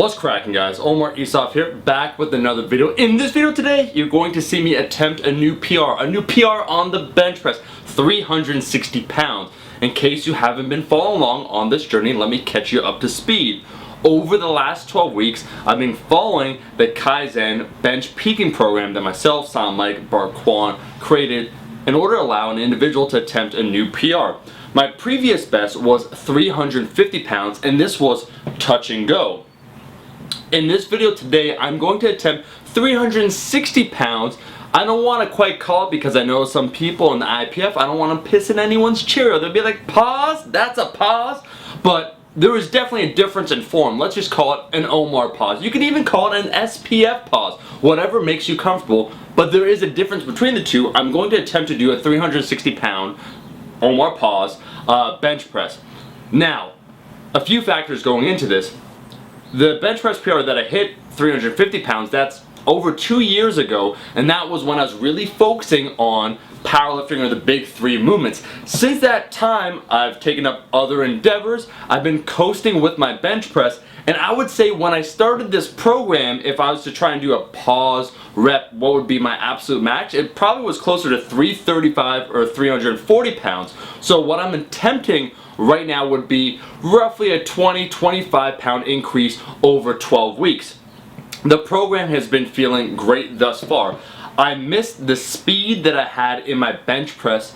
What's cracking, guys? OMAR ISUF here, back with another video. In this video today, you're going to see me attempt a new PR on the bench press, 360 pounds. In case you haven't been following along on this journey, let me catch you up to speed. Over the last 12 weeks, I've been following the Kaizen bench peaking program that myself, Sam Mike, Bart Kwan created in order to allow an individual to attempt a new PR. My previous best was 350 pounds, and this was touch and go. In this video today, I'm going to attempt 360 pounds. I don't want to quite call it because I know some people in the IPF, I don't want to piss in anyone's cheer. They'll be like, pause? That's a pause? But there is definitely a difference in form. Let's just call it an OMAR pause. You can even call it an SPF pause. Whatever makes you comfortable. But there is a difference between the two. I'm going to attempt to do a 360 pound OMAR pause bench press. Now, a few factors going into this. The bench press PR that I hit 350 pounds, that's over 2 years ago, and that was when I was really focusing on powerlifting or the big three movements. Since that time, I've taken up other endeavors. I've been coasting with my bench press, and I would say when I started this program, if I was to try and do a pause rep, what would be my absolute max? It probably was closer to 335 or 340 pounds. So what I'm attempting right now would be roughly a 20-25 pound increase over 12 weeks. The program has been feeling great thus far. I missed the speed that I had in my bench press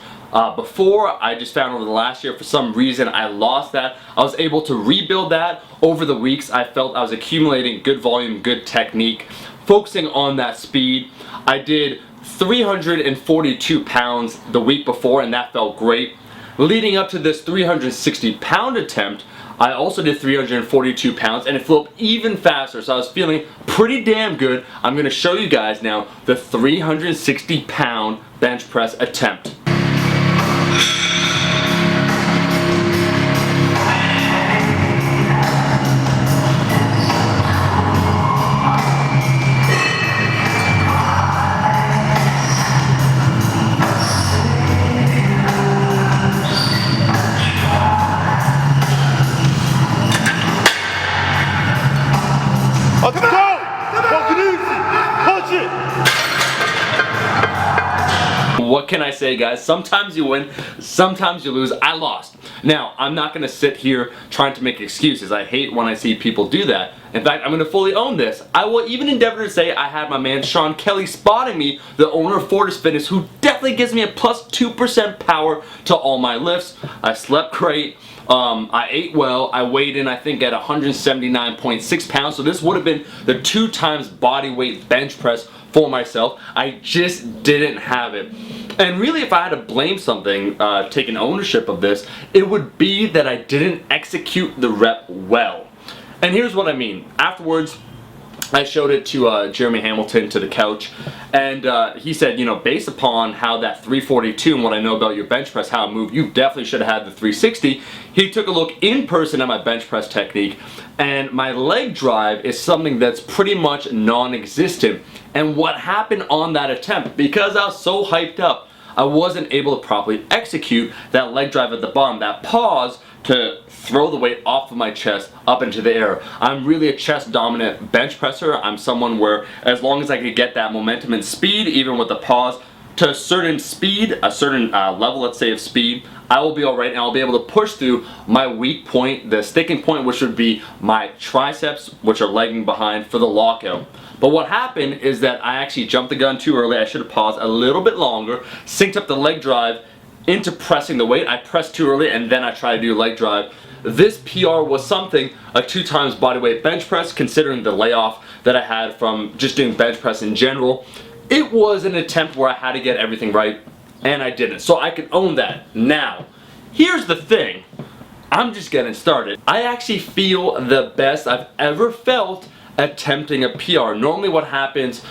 before. I just found over the last year, for some reason, I lost that. I was able to rebuild that over the weeks. I felt I was accumulating good volume, good technique, focusing on that speed. I did 342 pounds the week before, and that felt great. Leading up to this 360 pound attempt, I also did 342 pounds, and it flew up even faster, so I was feeling pretty damn good. I'm going to show you guys now the 360 pound bench press attempt. Let's go! Fucking easy! Punch it! What can I say, guys? Sometimes you win, sometimes you lose. I lost. Now, I'm not going to sit here trying to make excuses. I hate when I see people do that. In fact, I'm going to fully own this. I will even endeavor to say I had my man Sean Kelly spotting me, the owner of Fortis Fitness, who definitely gives me a plus 2% power to all my lifts. I slept great. I ate well. I weighed in, I think, at 179.6 pounds. So this would have been the 2 times body weight bench press for myself. I just didn't have it. And really, if I had to blame something, taking ownership of this, it would be that I didn't execute the rep well. And here's what I mean. Afterwards, I showed it to Jeremy Hamilton, to the couch, and he said, you know, based upon how that 342 and what I know about your bench press, how it moved, you definitely should have had the 360. He took a look in person at my bench press technique, and my leg drive is something that's pretty much non-existent. And what happened on that attempt, because I was so hyped up, I wasn't able to properly execute that leg drive at the bottom, that pause to throw the weight off of my chest up into the air. I'm really a chest dominant bench presser. I'm someone where as long as I could get that momentum and speed, even with the pause, to a certain speed, a certain level, let's say, of speed, I will be alright, and I'll be able to push through my weak point, the sticking point, which would be my triceps, which are lagging behind for the lockout. But what happened is that I actually jumped the gun too early. I should have paused a little bit longer, synced up the leg drive into pressing the weight. I pressed too early, and then I tried to do leg drive. This PR was something, a 2 times body weight bench press, considering the layoff that I had from just doing bench press in general. It was an attempt where I had to get everything right, and I didn't. So I can own that. Now, here's the thing. I'm just getting started. I actually feel the best I've ever felt attempting a PR. Normally what happens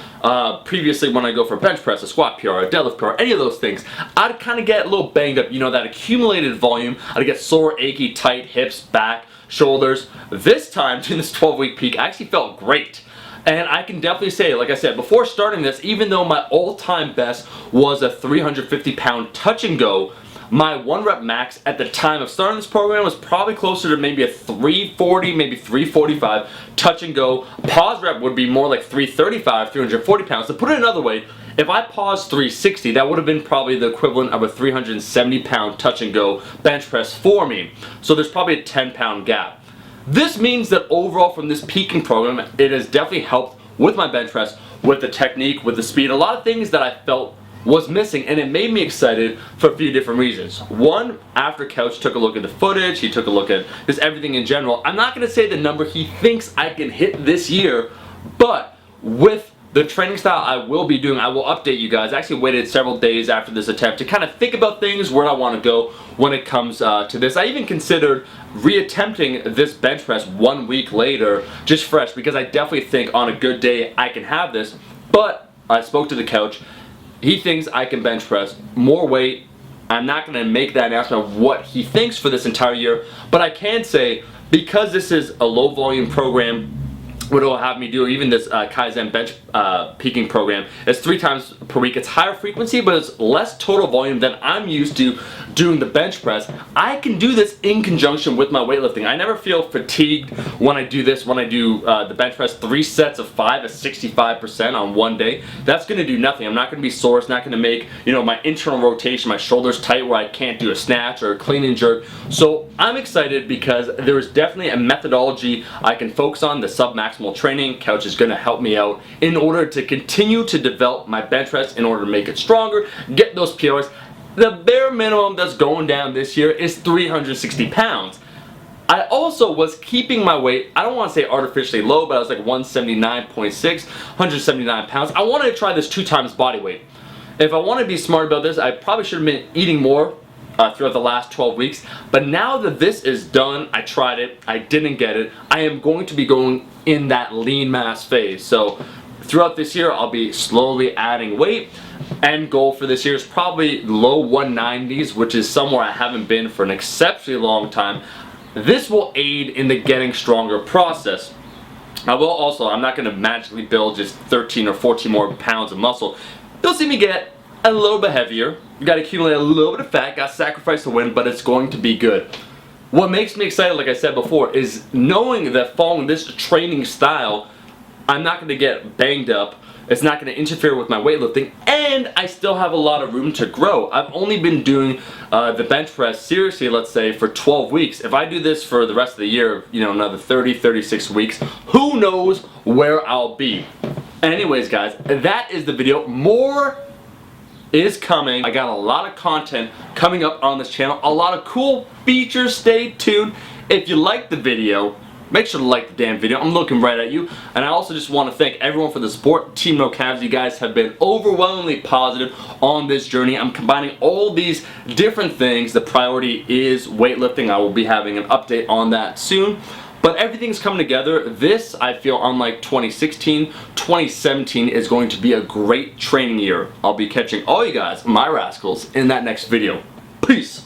previously when I go for a bench press, a squat PR, a deadlift PR, any of those things, I'd kind of get a little banged up, you know, that accumulated volume. I'd get sore, achy, tight hips, back, shoulders. This time, during this 12-week peak, I actually felt great. And I can definitely say, like I said, before starting this, even though my all-time best was a 350 pound touch and go, My 1 rep max at the time of starting this program was probably closer to maybe a 340, maybe 345 touch and go. Pause rep would be more like 335, 340 pounds. To put it another way, if I paused 360, that would have been probably the equivalent of a 370 pound touch and go bench press for me. So there's probably a 10-pound gap. This means that overall from this peaking program, it has definitely helped with my bench press, with the technique, with the speed, a lot of things that I felt was missing, and it made me excited for a few different reasons. One, after Couch took a look at the footage, he took a look at just everything in general. I'm not going to say the number he thinks I can hit this year, but with the training style I will be doing, I will update you guys. I actually waited several days after this attempt to kind of think about things, where I want to go when it comes to this. I even considered reattempting this bench press 1 week later, just fresh, because I definitely think on a good day I can have this. But I spoke to the Couch. He thinks I can bench press more weight. I'm not going to make that announcement of what he thinks for this entire year, but I can say, because this is a low volume program, what it will have me do, even this Kaizen bench peaking program, is 3 times per week. It's higher frequency, but it's less total volume than I'm used to doing the bench press. I can do this in conjunction with my weightlifting. I never feel fatigued when I do this, when I do the bench press 3 sets of 5 at 65% on one day. That's going to do nothing. I'm not going to be sore. It's not going to make, you know, my internal rotation, my shoulders tight where I can't do a snatch or a clean and jerk. So I'm excited because there is definitely a methodology I can focus on, the sub-maximal training. Couch is going to help me out in order to continue to develop my bench press, in order to make it stronger, get those PRs. The bare minimum that's going down this year is 360 pounds. I also was keeping my weight, I don't want to say artificially low, but I was like 179.6, 179 pounds. I wanted to try this 2 times body weight. If I want to be smart about this, I probably should have been eating more throughout the last 12 weeks. But now that this is done, I tried it, I didn't get it, I am going to be going in that lean mass phase. So throughout this year, I'll be slowly adding weight. End goal for this year is probably low 190s, which is somewhere I haven't been for an exceptionally long time. This will aid in the getting stronger process. I will also, I'm not going to magically build just 13 or 14 more pounds of muscle. You'll see me get a little bit heavier. You got to accumulate a little bit of fat, got to sacrifice to win, but it's going to be good. What makes me excited, like I said before, is knowing that following this training style, I'm not going to get banged up. It's not going to interfere with my weightlifting, and I still have a lot of room to grow. I've only been doing the bench press seriously, let's say, for 12 weeks. If I do this for the rest of the year, you know, another 30, 36 weeks, who knows where I'll be. Anyways, guys, that is the video. More is coming. I got a lot of content coming up on this channel, a lot of cool features. Stay tuned. If you liked the video, make sure to like the damn video. I'm looking right at you. And I also just want to thank everyone for the support. Team No Calves, you guys have been overwhelmingly positive on this journey. I'm combining all these different things. The priority is weightlifting. I will be having an update on that soon. But everything's coming together. This, I feel, unlike 2016, 2017 is going to be a great training year. I'll be catching all you guys, my rascals, in that next video. Peace!